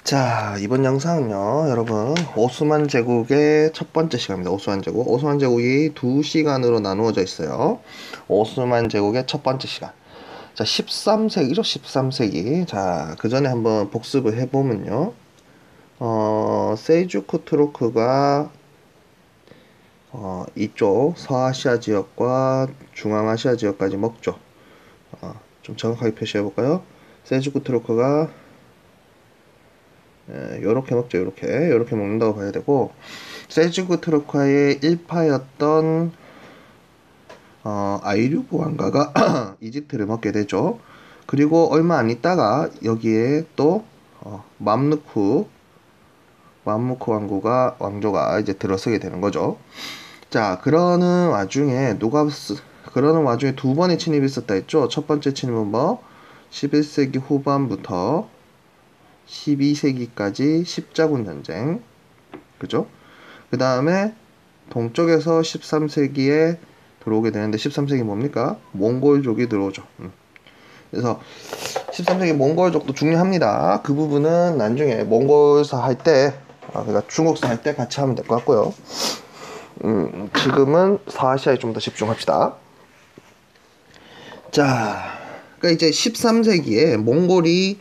자, 이번 영상은요, 여러분, 오스만 제국의 첫 번째 시간입니다. 오스만 제국. 오스만 제국이 두 시간으로 나누어져 있어요. 오스만 제국의 첫 번째 시간. 자, 13세기죠, 13세기. 자, 그 전에 한번 복습을 해보면요. 세이주크 투르크가, 이쪽 서아시아 지역과 중앙아시아 지역까지 먹죠. 좀 정확하게 표시해볼까요? 세이주크 투르크가 요렇게 먹죠. 요렇게 먹는다고 봐야 되고, 셀주크 트루크의 일파였던 아이류브 왕가가 이집트를 먹게 되죠. 그리고 얼마 안 있다가 여기에 또 맘루크 왕조가 이제 들어서게 되는 거죠. 자, 그러는 와중에 두 번의 침입이 있었다 했죠. 첫 번째 침입은 11세기 후반부터 12세기까지 십자군 전쟁, 그죠? 그 다음에 동쪽에서 13세기에 들어오게 되는데, 13세기 뭡니까? 몽골족이 들어오죠. 그래서 13세기 몽골족도 중요합니다. 그 부분은 나중에 몽골사 할 때, 그러니까 중국사 할 때 같이 하면 될 것 같고요. 지금은 서아시아에 좀 더 집중합시다. 자, 그러니까 이제 13세기에 몽골이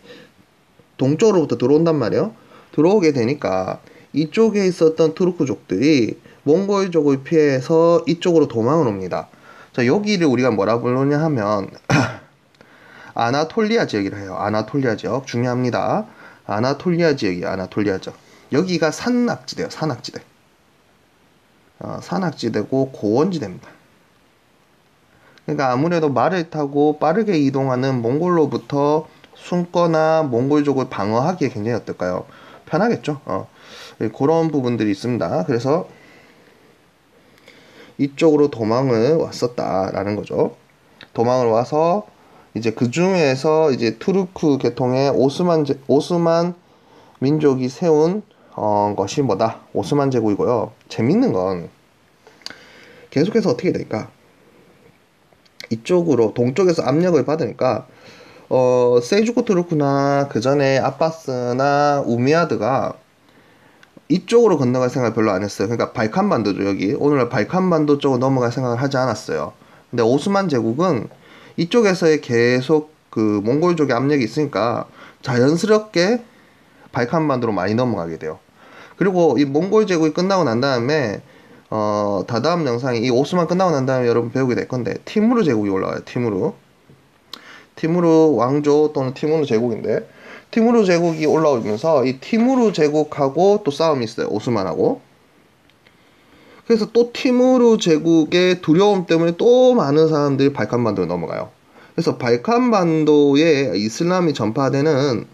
동쪽으로부터 들어온단 말이에요. 들어오게 되니까 이쪽에 있었던 투르크족들이 몽골족을 피해서 이쪽으로 도망을 옵니다. 자, 여기를 우리가 뭐라 부르냐 하면 아나톨리아 지역이라 해요. 아나톨리아 지역 중요합니다. 아나톨리아 지역이에요. 아나톨리아 지역. 여기가 산악지대예요. 산악지대. 산악지대고 고원지대입니다. 그러니까 아무래도 말을 타고 빠르게 이동하는 몽골로부터 숨거나 몽골족을 방어하기에 굉장히 어떨까요? 편하겠죠. 그런 부분들이 있습니다. 그래서 이쪽으로 도망을 왔었다라는 거죠. 도망을 와서 이제 그 중에서 이제 투르크 계통의 오스만 민족이 세운 것이 뭐다? 오스만 제국이고요. 재밌는 건 계속해서 어떻게 될까? 이쪽으로 동쪽에서 압력을 받으니까 세이주크 투르크나 그 전에 아바스나 우미야드가 이쪽으로 건너갈 생각을 별로 안 했어요. 그러니까 발칸반도죠. 여기 오늘날 발칸반도 쪽으로 넘어갈 생각을 하지 않았어요. 근데 오스만 제국은 이쪽에서의 계속 그 몽골족의 압력이 있으니까 자연스럽게 발칸반도로 많이 넘어가게 돼요. 그리고 이 몽골 제국이 끝나고 난 다음에 다다음 영상이 이 오스만 끝나고 난 다음에 여러분 배우게 될 건데, 티무르 제국이 올라와요. 티무르 왕조 또는 티무르 제국인데, 티무르 제국이 올라오면서 이 티무르 제국하고 또 싸움이 있어요. 오스만하고. 그래서 또 티무르 제국의 두려움 때문에 또 많은 사람들이 발칸반도로 넘어가요. 그래서 발칸반도에 이슬람이 전파되는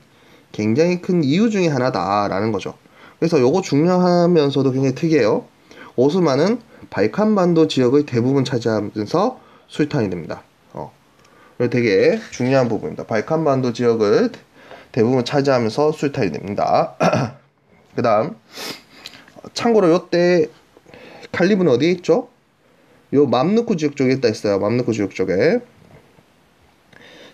굉장히 큰 이유 중에 하나다라는 거죠. 그래서 요거 중요하면서도 굉장히 특이해요. 오스만은 발칸반도 지역을 대부분 차지하면서 술탄이 됩니다. 되게 중요한 부분입니다. 발칸반도 지역을 대부분 차지하면서 술탄이 됩니다. 그 다음, 참고로 요때 칼리브는 어디에 있죠? 요 맘루크 지역 쪽에 있다 했어요. 맘루크 지역 쪽에.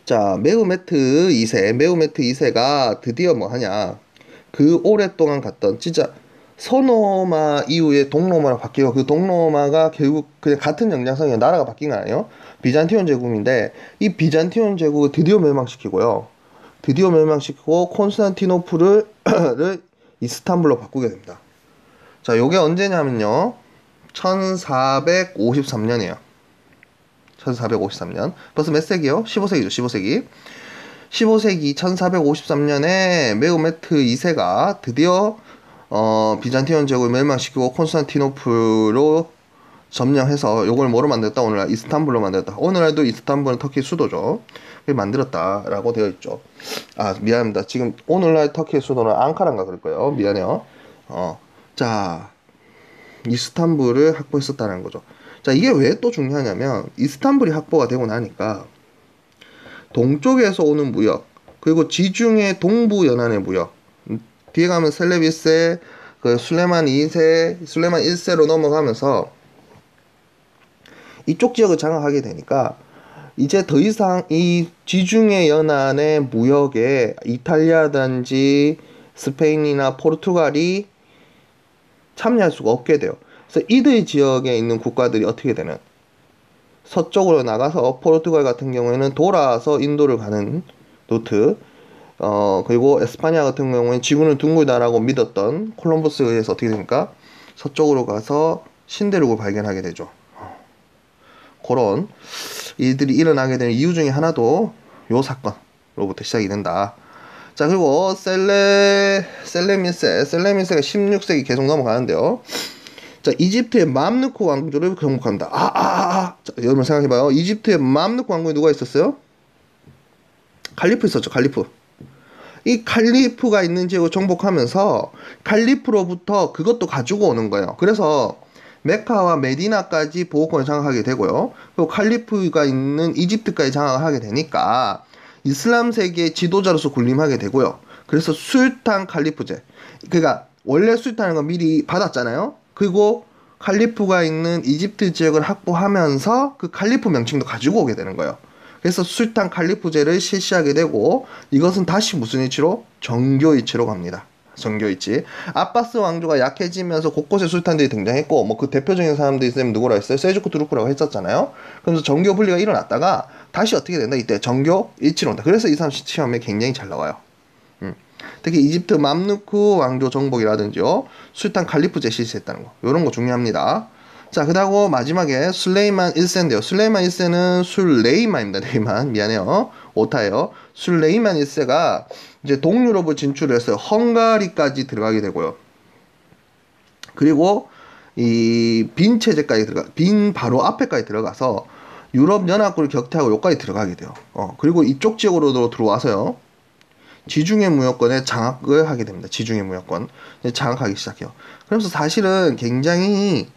자, 메흐메트 2세가 드디어 뭐 하냐. 그 오랫동안 갔던, 진짜 서노마 이후에 동로마로 바뀌고, 그 동로마가 결국 그냥 같은 영장성의 나라가 바뀐 거 아니에요? 비잔티온 제국인데, 이 비잔티온 제국을 드디어 멸망시키고요. 드디어 멸망시키고 콘스탄티노플을 이스탄불로 바꾸게 됩니다. 자, 요게 언제냐면요, 1453년이에요 1453년. 벌써 몇 세기요? 15세기죠. 15세기 1453년에 메흐메트 2세가 드디어 비잔티온 제국을 멸망시키고 콘스탄티노플로 점령해서 요걸 뭐로 만들었다? 오늘날 이스탄불로 만들었다. 오늘날도 이스탄불은 터키 수도죠. 만들었다라고 되어 있죠. 미안합니다. 지금 오늘날 터키의 수도는 앙카라인가 그럴 거예요. 미안해요. 자, 이스탄불을 확보했었다는 거죠. 자, 이게 왜 또 중요하냐면, 이스탄불이 확보가 되고 나니까 동쪽에서 오는 무역, 그리고 지중해 동부 연안의 무역, 뒤에 가면 셀레비세, 그 술레만 1세로 넘어가면서 이쪽 지역을 장악하게 되니까 이제 더 이상 이 지중해 연안의 무역에 이탈리아든지 스페인이나 포르투갈이 참여할 수가 없게 돼요. 그래서 이들 지역에 있는 국가들이 어떻게 되는, 서쪽으로 나가서 포르투갈 같은 경우에는 돌아서 인도를 가는 루트, 그리고 에스파냐 같은 경우에는 지구는 둥글다라고 믿었던 콜럼버스에 의해서 어떻게 됩니까? 서쪽으로 가서 신대륙을 발견하게 되죠. 그런 일들이 일어나게 되는 이유 중에 하나도 요 사건로부터 시작이 된다. 자, 그리고 셀레미세가 16세기 계속 넘어가는데요. 자, 이집트의 맘루크 왕조를 정복합니다. 자, 여러분 생각해봐요. 이집트의 맘루크 왕국에 누가 있었어요? 칼리프 있었죠. 칼리프. 이 칼리프가 있는 지역을 정복하면서 칼리프로부터 그것도 가지고 오는 거예요. 그래서 메카와 메디나까지 보호권을 장악하게 되고요. 그리고 칼리프가 있는 이집트까지 장악을 하게 되니까 이슬람 세계의 지도자로서 군림하게 되고요. 그래서 술탄 칼리프제. 그러니까 원래 술탄은 건 미리 받았잖아요. 그리고 칼리프가 있는 이집트 지역을 확보하면서 그 칼리프 명칭도 가지고 오게 되는 거예요. 그래서 술탄 칼리프제를 실시하게 되고, 이것은 다시 무슨 이치로? 정교이치로 갑니다. 정교이치. 아바스 왕조가 약해지면서 곳곳에 술탄들이 등장했고, 뭐 그 대표적인 사람들이 있으면 누구라 했어요? 셀주크 투르크라고 했었잖아요. 그래서 정교 분리가 일어났다가 다시 어떻게 된다? 이때 정교일치로 온다. 그래서 이 사람 시험에 굉장히 잘 나와요. 특히 이집트 맘루크 왕조 정복이라든지요, 술탄 칼리프제 실시했다는 거, 이런 거 중요합니다. 자, 그다고 마지막에 술레이만 1세인데요. 술레이만 1세는 술레이만입니다. 레이만, 미안해요. 오타예요. 술레이만 1세가 이제 동유럽을 진출을 했어요. 헝가리까지 들어가게 되고요. 그리고 이 빈 체제까지 빈 바로 앞에까지 들어가서 유럽 연합국을 격퇴하고 여기까지 들어가게 돼요. 그리고 이쪽 지역으로 들어와서요, 지중해 무역권에 장악을 하게 됩니다. 지중해 무역권 장악하기 시작해요. 그러면서 사실은 굉장히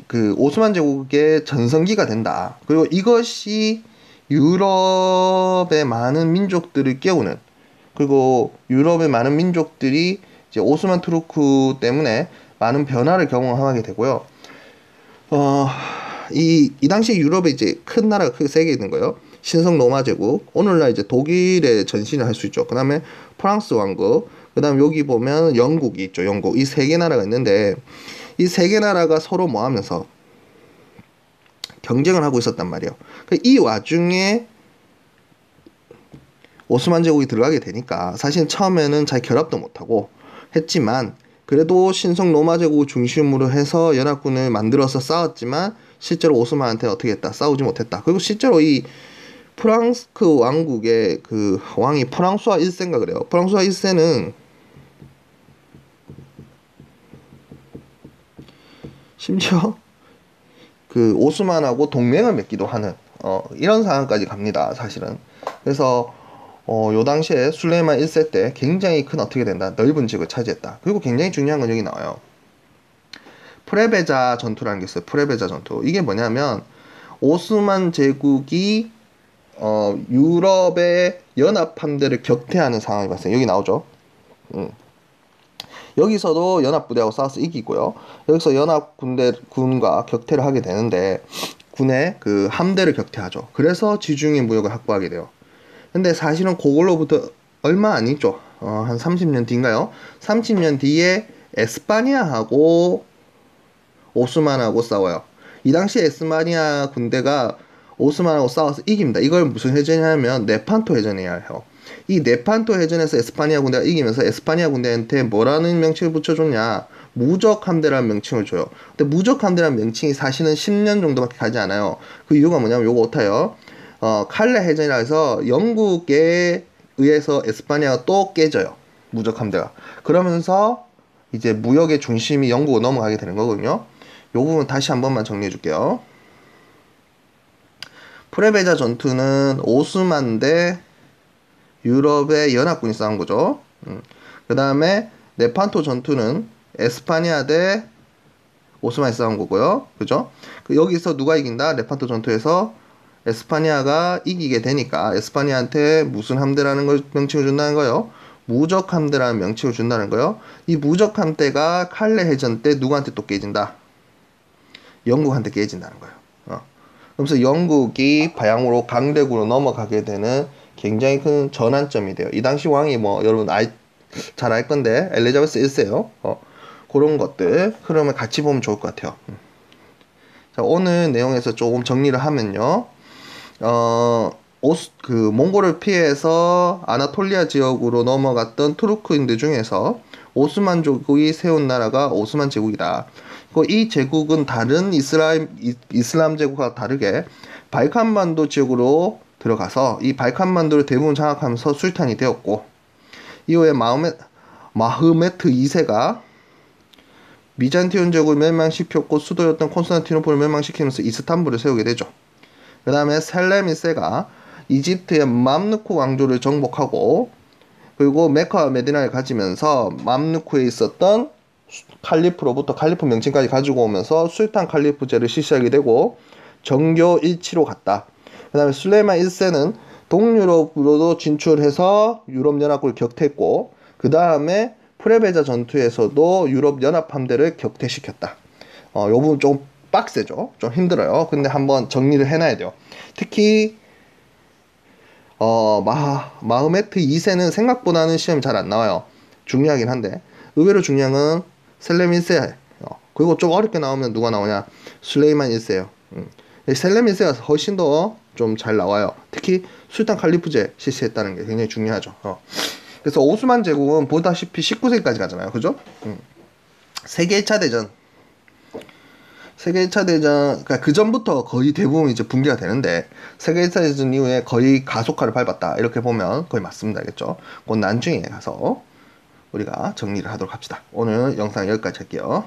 그 오스만 제국의 전성기가 된다. 그리고 이것이 유럽의 많은 민족들을 깨우는, 그리고 유럽의 많은 민족들이 이제 오스만 투르크 때문에 많은 변화를 경험하게 되고요. 이 당시 유럽에 이제 큰 나라가 크게 세 개 있는 거예요. 신성 로마 제국, 오늘날 이제 독일의 전신을 할 수 있죠. 그 다음에 프랑스 왕국, 그 다음 여기 보면 영국이 있죠. 영국. 이 세 개 나라가 있는데, 이 세 개 나라가 서로 뭐 하면서 경쟁을 하고 있었단 말이에요. 이 와중에 오스만 제국이 들어가게 되니까 사실 처음에는 잘 결합도 못하고 했지만, 그래도 신성 로마 제국을 중심으로 해서 연합군을 만들어서 싸웠지만 실제로 오스만한테 어떻게 했다? 싸우지 못했다. 그리고 실제로 이 프랑스 왕국의 그 왕이 프랑수아 1세인가 그래요. 프랑수아 1세는 심지어 그 오스만하고 동맹을 맺기도 하는 이런 상황까지 갑니다. 사실은. 그래서 요 당시에 술레이만 1세 때 굉장히 큰 어떻게 된다? 넓은 지역을 차지했다. 그리고 굉장히 중요한 건 여기 나와요. 프레베자 전투라는 게 있어요. 프레베자 전투. 이게 뭐냐면 오스만 제국이 유럽의 연합 함대를 격퇴하는 상황이 발생. 여기 나오죠. 여기서도 연합 부대하고 싸워서 이기고요. 여기서 연합 군과 격퇴를 하게 되는데 군의 그 함대를 격퇴하죠. 그래서 지중해 무역을 확보하게 돼요. 근데 사실은 그걸로부터 얼마 안 있죠. 한 30년 뒤인가요? 30년 뒤에 에스파니아하고 오스만하고 싸워요. 이 당시에 에스파니아 군대가 오스만하고 싸워서 이깁니다. 이걸 무슨 해전이냐면 네판토 해전이야 해요. 이 네판토 해전에서 에스파니아 군대가 이기면서 에스파니아 군대한테 뭐라는 명칭을 붙여줬냐? 무적 함대라는 명칭을 줘요. 근데 무적 함대라는 명칭이 사실은 10년 정도밖에 가지 않아요. 그 이유가 뭐냐면 요거 오타요. 칼레 해전이라 해서 영국에 의해서 에스파니아가 또 깨져요. 무적 함대가. 그러면서 이제 무역의 중심이 영국으로 넘어가게 되는 거거든요. 요 부분 다시 한 번만 정리해 줄게요. 프레베자 전투는 오스만 대 유럽의 연합군이 싸운 거죠. 그 다음에 네판토 전투는 에스파니아 대 오스만이 싸운 거고요. 그죠? 여기서 누가 이긴다? 네판토 전투에서 에스파니아가 이기게 되니까 에스파니아한테 무슨 함대라는 걸 명칭을 준다는 거예요. 무적 함대라는 명칭을 준다는 거예요. 이 무적 함대가 칼레 해전 때 누구한테 또 깨진다? 영국한테 깨진다는 거예요. 그러면서 영국이 바양으로 강대국으로 넘어가게 되는 굉장히 큰 전환점이 돼요. 이 당시 왕이 뭐 여러분 잘 알 건데 엘리자베스 1세요. 그런 것들 흐름을 같이 보면 좋을 것 같아요. 자, 오늘 내용에서 조금 정리를 하면요. 몽골을 피해서 아나톨리아 지역으로 넘어갔던 투르크인들 중에서 오스만족이 세운 나라가 오스만 제국이다. 이 제국은 다른 이슬람 제국과 다르게 발칸반도 지역으로 들어가서 이 발칸반도를 대부분 장악하면서 술탄이 되었고, 이후에 마흐메트 2세가 비잔티온 제국을 멸망시켰고 수도였던 콘스탄티노플을 멸망시키면서 이스탄불을 세우게 되죠. 그 다음에 셀렘 1세가 이집트의 맘루크 왕조를 정복하고, 그리고 메카와 메디나를 가지면서 맘루크에 있었던 칼리프로부터 칼리프 명칭까지 가지고 오면서 술탄 칼리프제를 실시하게 되고 정교 일치로 갔다. 그 다음에 술레이만 1세는 동유럽으로도 진출해서 유럽연합국을 격퇴했고, 그 다음에 프레베자 전투에서도 유럽연합 함대를 격퇴시켰다. 요 부분 좀 빡세죠. 좀 힘들어요. 근데 한번 정리를 해놔야 돼요. 특히 마흐메트 2세는 생각보다는 시험이 잘 안 나와요. 중요하긴 한데 의외로 중요한 건 셀렘 1세. 그리고 좀 어렵게 나오면 누가 나오냐? 술레이만 1세요. 셀렘 1세가 훨씬 더 좀 잘 나와요. 특히 술탄 칼리프제 실시했다는 게 굉장히 중요하죠. 그래서 오스만 제국은 보다시피 19세기까지 가잖아요. 그죠? 세계 1차 대전, 그러니까 그 전부터 거의 대부분 이제 붕괴가 되는데, 세계 1차 대전 이후에 거의 가속화를 밟았다. 이렇게 보면 거의 맞습니다. 알겠죠? 그건 나중에 가서 우리가 정리를 하도록 합시다. 오늘 영상 여기까지 할게요.